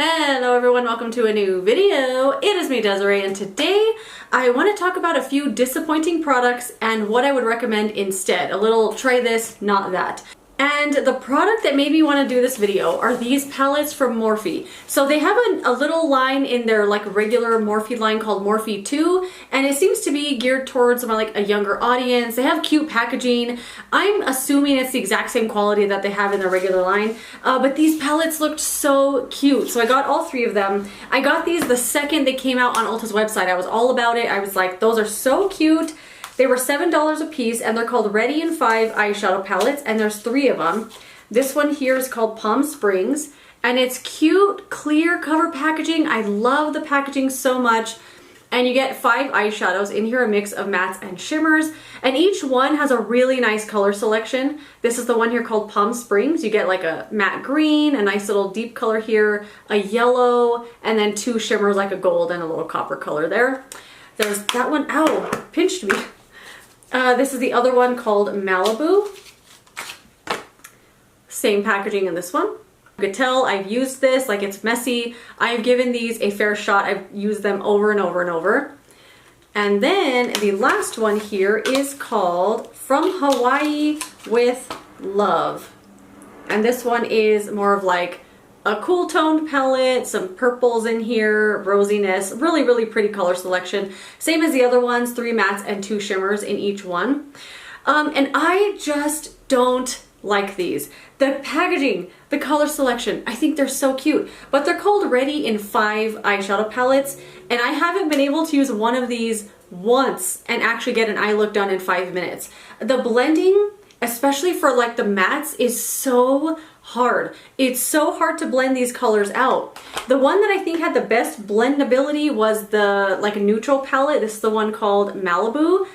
Hello everyone, welcome to a new video. It is me, Desiree, and today I want to talk about a few disappointing products and what I would recommend instead. A little try this, not that. And the product that made me want to do this video are these palettes from Morphe. So they have a little line in their like regular Morphe line called Morphe 2, and it seems to be geared towards like a younger audience. They have cute packaging. I'm assuming it's the exact same quality that they have in their regular line, but these palettes looked so cute. So I got all three of them. I got these the second they came out on Ulta's website. I was all about it. I was like, those are so cute. They were $7 a piece, and they're called Ready in 5 eyeshadow palettes, and there's 3 of them. This one here is called Palm Springs, and it's cute, clear cover packaging. I love the packaging so much. And you get 5 eyeshadows in here, a mix of mattes and shimmers, and each one has a really nice color selection. This is the one here called Palm Springs. You get like a matte green, a nice little deep color here, a yellow, and then 2 shimmers like a gold and a little copper color there. There's that one, ow, pinched me. This is the other one called Malibu. Same packaging in this one. You could tell I've used this, like it's messy. I've given these a fair shot. I've used them over and over and over. And then the last one here is called From Hawaii with Love. And this one is more of like a cool toned palette, some purples in here, rosiness, really, really pretty color selection. Same as the other ones, 3 mattes and 2 shimmers in each one. And I just don't like these. The packaging, the color selection, I think they're so cute, but they're called Ready in 5 eyeshadow palettes, and I haven't been able to use one of these once and actually get an eye look done in 5 minutes. The blending, especially for like the mattes, is so hard. It's so hard to blend these colors out. The one that I think had the best blendability was the like neutral palette. This is the one called Malibu.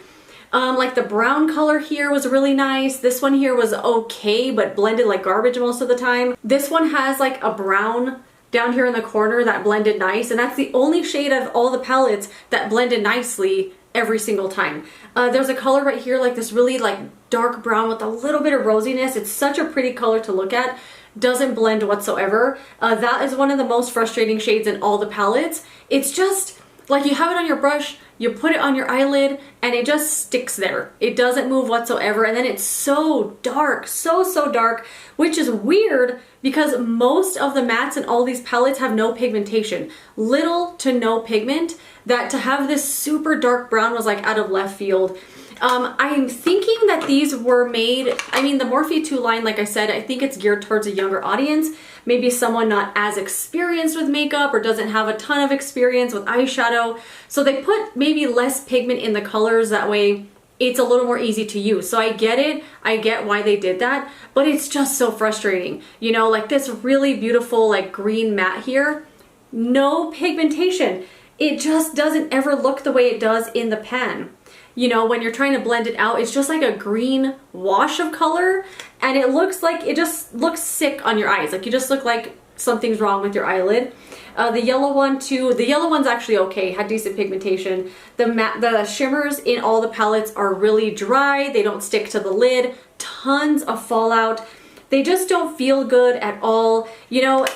Like the brown color here was really nice. This one here was okay, but blended like garbage most of the time. This one has like a brown down here in the corner that blended nice, and that's the only shade of all the palettes that blended nicely every single time. There's a color right here, like this really like dark brown with a little bit of rosiness. It's such a pretty color to look at. Doesn't blend whatsoever. That is one of the most frustrating shades in all the palettes. It's just like you have it on your brush, you put it on your eyelid, and it just sticks there. It doesn't move whatsoever, and then it's so dark, so dark, which is weird because most of the mattes in all these palettes have no pigmentation. Little to no pigment, that to have this super dark brown was like out of left field. I'm thinking that these were made, I mean the Morphe 2 line, like I said, I think it's geared towards a younger audience, maybe someone not as experienced with makeup or doesn't have a ton of experience with eyeshadow. So they put maybe less pigment in the colors, that way it's a little more easy to use. So I get it, I get why they did that, but it's just so frustrating. You know, like this really beautiful like green matte here, no pigmentation. It just doesn't ever look the way it does in the pan. You know, when you're trying to blend it out, it's just like a green wash of color, and it looks like, it just looks sick on your eyes. Like you just look like something's wrong with your eyelid. The yellow one too, the yellow one's actually okay, had decent pigmentation. The shimmers in all the palettes are really dry, they don't stick to the lid, tons of fallout. They just don't feel good at all. You know,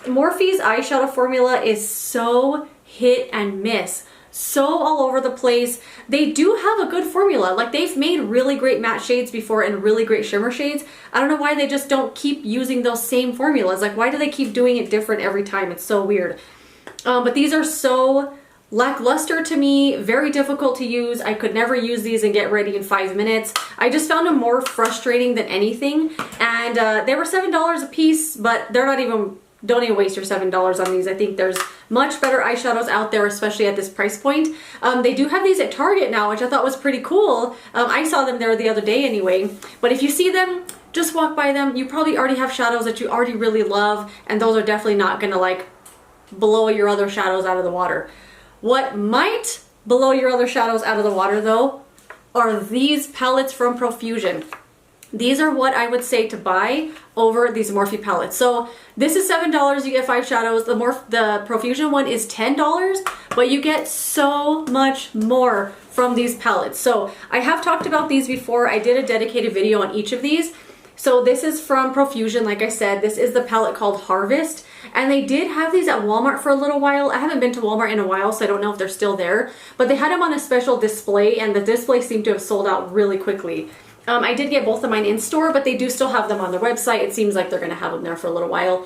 Morphe's eyeshadow formula is so hit and miss. So all over the place. They do have a good formula. Like they've made really great matte shades before and really great shimmer shades. I don't know why they just don't keep using those same formulas. Like why do they keep doing it different every time? It's so weird. But these are so lackluster to me, very difficult to use. I could never use these and get ready in 5 minutes. I just found them more frustrating than anything. And they were $7 a piece, but they're not even, don't even waste your $7 on these. I think there's much better eyeshadows out there, especially at this price point. They do have these at Target now, which I thought was pretty cool. I saw them there the other day anyway. But if you see them, just walk by them. You probably already have shadows that you already really love, and those are definitely not gonna like blow your other shadows out of the water. What might blow your other shadows out of the water though are these palettes from Profusion. These are what I would say to buy over these Morphe palettes. So this is $7, you get 5 shadows. The Profusion one is $10, but you get so much more from these palettes. So I have talked about these before. I did a dedicated video on each of these. So this is from Profusion, like I said. This is the palette called Harvest. And they did have these at Walmart for a little while. I haven't been to Walmart in a while, so I don't know if they're still there. But they had them on a special display, and the display seemed to have sold out really quickly. I did get both of mine in store, but they do still have them on their website. It seems like they're going to have them there for a little while.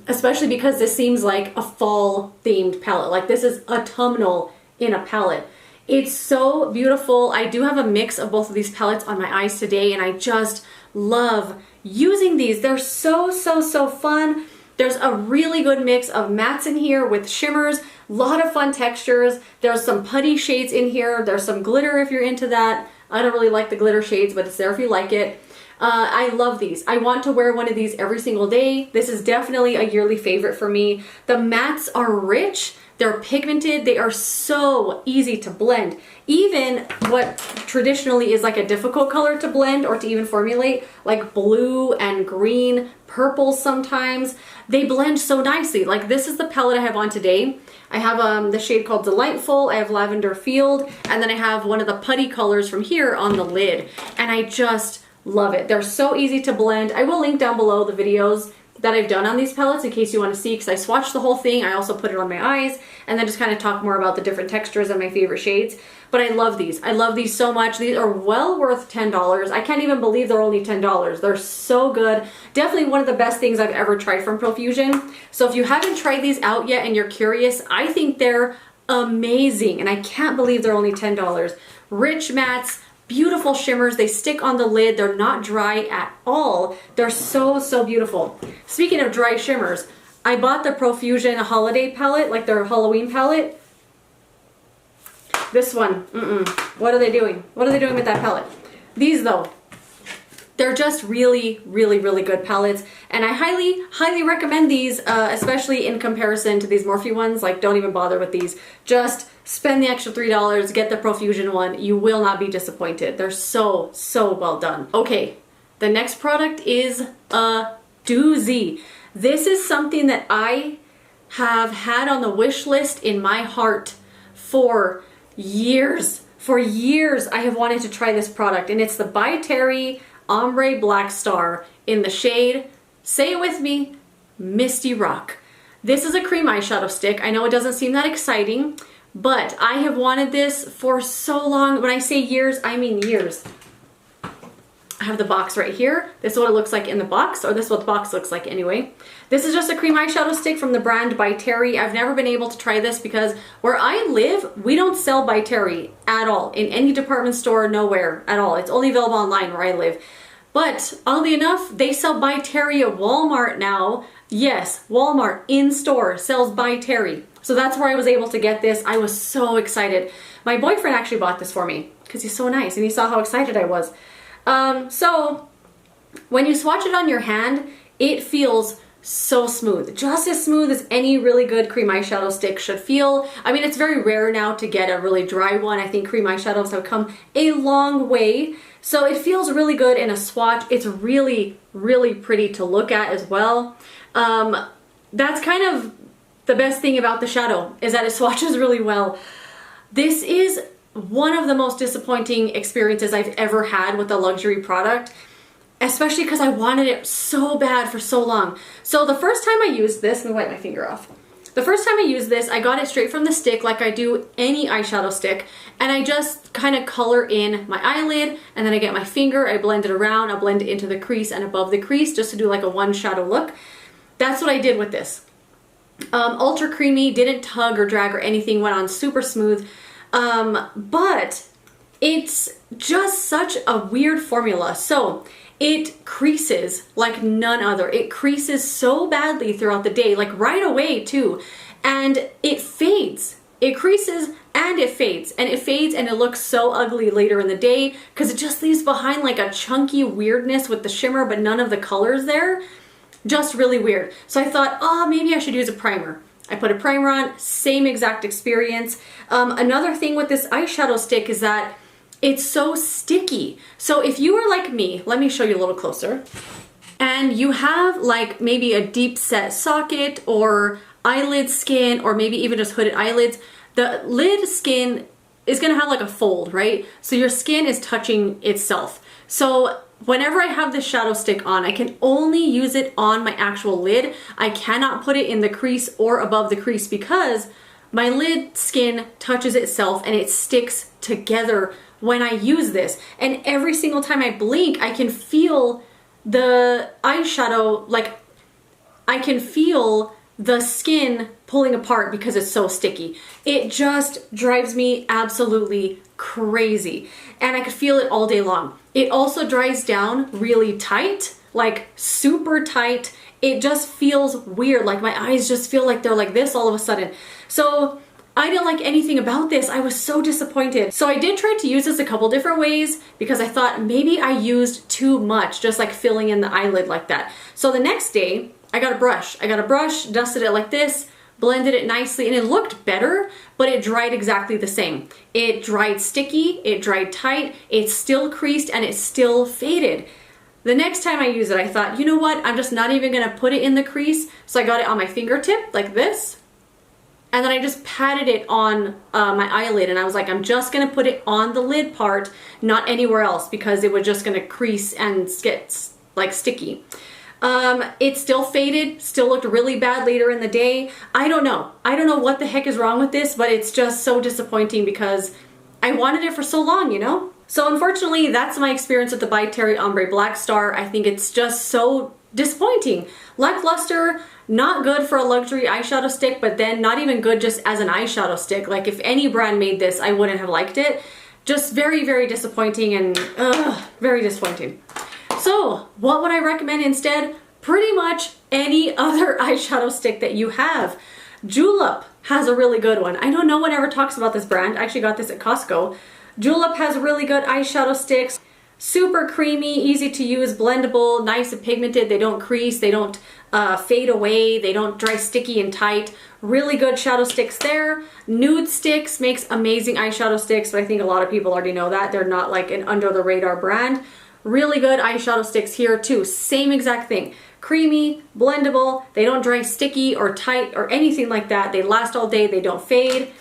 Especially because this seems like a fall themed palette. Like this is autumnal in a palette. It's so beautiful. I do have a mix of both of these palettes on my eyes today, and I just love using these. They're so fun. There's a really good mix of mattes in here with shimmers, a lot of fun textures. There's some putty shades in here. There's some glitter if you're into that. I don't really like the glitter shades, but it's there if you like it. I love these. I want to wear one of these every single day. This is definitely a yearly favorite for me. The mattes are rich. They're pigmented. They are so easy to blend. Even what traditionally is like a difficult color to blend or to even formulate, like blue and green, purple sometimes, they blend so nicely. Like this is the palette I have on today. I have the shade called Delightful, I have Lavender Field, and then I have one of the putty colors from here on the lid. And I just love it. They're so easy to blend. I will link down below the videos that I've done on these palettes in case you want to see, because I swatched the whole thing. I also put it on my eyes and then just kind of talk more about the different textures and my favorite shades. But I love these. I love these so much. These are well worth $10. I can't even believe they're only $10. They're so good. Definitely one of the best things I've ever tried from Profusion. So if you haven't tried these out yet and you're curious, I think they're amazing. And I can't believe they're only $10. Rich mattes, beautiful shimmers. They stick on the lid. They're not dry at all. They're so beautiful. Speaking of dry shimmers, I bought the Profusion holiday palette, like their Halloween palette. This one, what are they doing? What are they doing with that palette? These though, they're just really good palettes, and I highly recommend these, especially in comparison to these Morphe ones. Like, don't even bother with these. Just spend the extra $3, get the Profusion one. You will not be disappointed. They're so well done. Okay, the next product is a doozy. This is something that I have had on the wish list in my heart for years. For years I have wanted to try this product, and it's the By Terry Ombre Black Star in the shade, say it with me, Misty Rock. This is a cream eyeshadow stick. I know it doesn't seem that exciting, but I have wanted this for so long. When I say years, I mean years. I have the box right here. This is what it looks like in the box, or this is what the box looks like anyway. This is just a cream eyeshadow stick from the brand By Terry. I've never been able to try this because where I live, we don't sell By Terry at all in any department store, nowhere at all. It's only available online where I live. But oddly enough, they sell By Terry at Walmart now. Yes, Walmart in store sells By Terry. So that's where I was able to get this. I was so excited. My boyfriend actually bought this for me because he's so nice and he saw how excited I was. So when you swatch it on your hand, it feels so smooth, just as smooth as any really good cream eyeshadow stick should feel. I mean, it's very rare now to get a really dry one. I think cream eyeshadows have come a long way. So it feels really good in a swatch. It's really pretty to look at as well. That's kind of the best thing about the shadow, is that it swatches really well. This is one of the most disappointing experiences I've ever had with a luxury product, especially because I wanted it so bad for so long. So the first time I used this, let me wipe my finger off. The first time I used this, I got it straight from the stick like I do any eyeshadow stick, and I just kind of color in my eyelid, and then I get my finger, I blend it around, I'll blend it into the crease and above the crease just to do like a one shadow look. That's what I did with this. Ultra creamy, didn't tug or drag or anything, went on super smooth. But it's just such a weird formula. So it creases like none other. It creases so badly throughout the day, like right away too. And it fades. It creases and it fades. And it fades and it looks so ugly later in the day because it just leaves behind like a chunky weirdness with the shimmer, but none of the colors there. Just really weird. So I thought, oh, maybe I should use a primer. I put a primer on, same exact experience. Another thing with this eyeshadow stick is that it's so sticky. So if you are like me, let me show you a little closer, and you have like maybe a deep set socket or eyelid skin, or maybe even just hooded eyelids, the lid skin is gonna have like a fold, right? So your skin is touching itself. So whenever I have this shadow stick on, I can only use it on my actual lid. I cannot put it in the crease or above the crease because my lid skin touches itself and it sticks together when I use this. And every single time I blink, I can feel the eyeshadow, like I can feel the skin pulling apart because it's so sticky. It just drives me absolutely crazy. And I could feel it all day long. It also dries down really tight, like super tight. It just feels weird. Like my eyes just feel like they're like this all of a sudden. So I didn't like anything about this. I was so disappointed. So I did try to use this a couple different ways because I thought maybe I used too much, just like filling in the eyelid like that. So the next day, I got a brush. Dusted it like this, blended it nicely, and it looked better, but it dried exactly the same. It dried sticky, it dried tight, it still creased, and it still faded. The next time I used it, I thought, you know what? I'm just not even gonna put it in the crease. So I got it on my fingertip like this. And then I just patted it on my eyelid, and I was like, I'm just gonna put it on the lid part, not anywhere else, because it was just gonna crease and get like sticky. It still faded, still looked really bad later in the day. I don't know what the heck is wrong with this, but it's just so disappointing because I wanted it for so long, you know? So unfortunately, that's my experience with the By Terry Ombre Black Star. I think it's just so disappointing. Lackluster, not good for a luxury eyeshadow stick, but then not even good just as an eyeshadow stick. Like if any brand made this, I wouldn't have liked it. Just very, very disappointing and very disappointing. So what would I recommend instead? Pretty much any other eyeshadow stick that you have. Julep has a really good one. I know no one ever talks about this brand. I actually got this at Costco. Julep has really good eyeshadow sticks. Super creamy, easy to use, blendable, nice and pigmented. They don't crease, they don't fade away, they don't dry sticky and tight. Really good shadow sticks there. Nude Sticks makes amazing eyeshadow sticks, but I think a lot of people already know that. They're not like an under the radar brand. Really good eyeshadow sticks here too. Same exact thing. Creamy, blendable, they don't dry sticky or tight or anything like that. They last all day, they don't fade.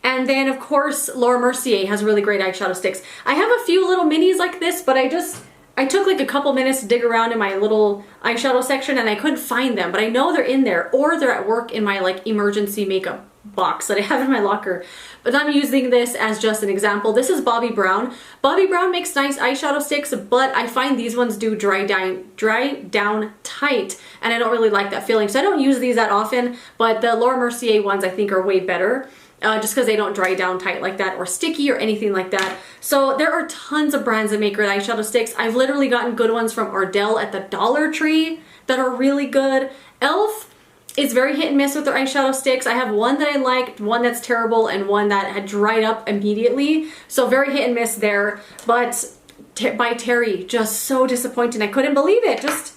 And then of course, Laura Mercier has really great eyeshadow sticks. I have a few little minis like this, but I took like a couple minutes to dig around in my little eyeshadow section and I couldn't find them, but I know they're in there or they're at work in my like emergency makeup box that I have in my locker. But I'm using this as just an example. This is Bobbi Brown. Bobbi Brown makes nice eyeshadow sticks, but I find these ones do dry down tight, and I don't really like that feeling. So I don't use these that often, but the Laura Mercier ones I think are way better. Just because they don't dry down tight like that or sticky or anything like that. So there are tons of brands that make great eyeshadow sticks. I've literally gotten good ones from Ardell at the Dollar Tree that are really good. e.l.f. is very hit and miss with their eyeshadow sticks. I have one that I liked, one that's terrible, and one that had dried up immediately. So very hit and miss there. But By Terry, just so disappointing. I couldn't believe it. Just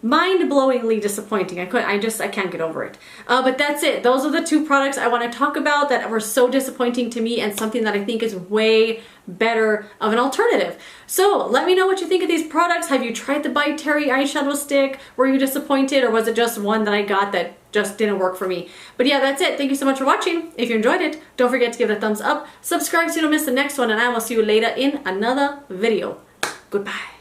mind-blowingly disappointing. I can't get over it. But that's it. Those are the two products I want to talk about that were so disappointing to me and something that I think is way better of an alternative. So let me know what you think of these products. Have you tried the By Terry eyeshadow stick? Were you disappointed, or was it just one that I got that just didn't work for me? But yeah, that's it. Thank you so much for watching. If you enjoyed it, don't forget to give it a thumbs up, subscribe so you don't miss the next one, and I will see you later in another video. Goodbye.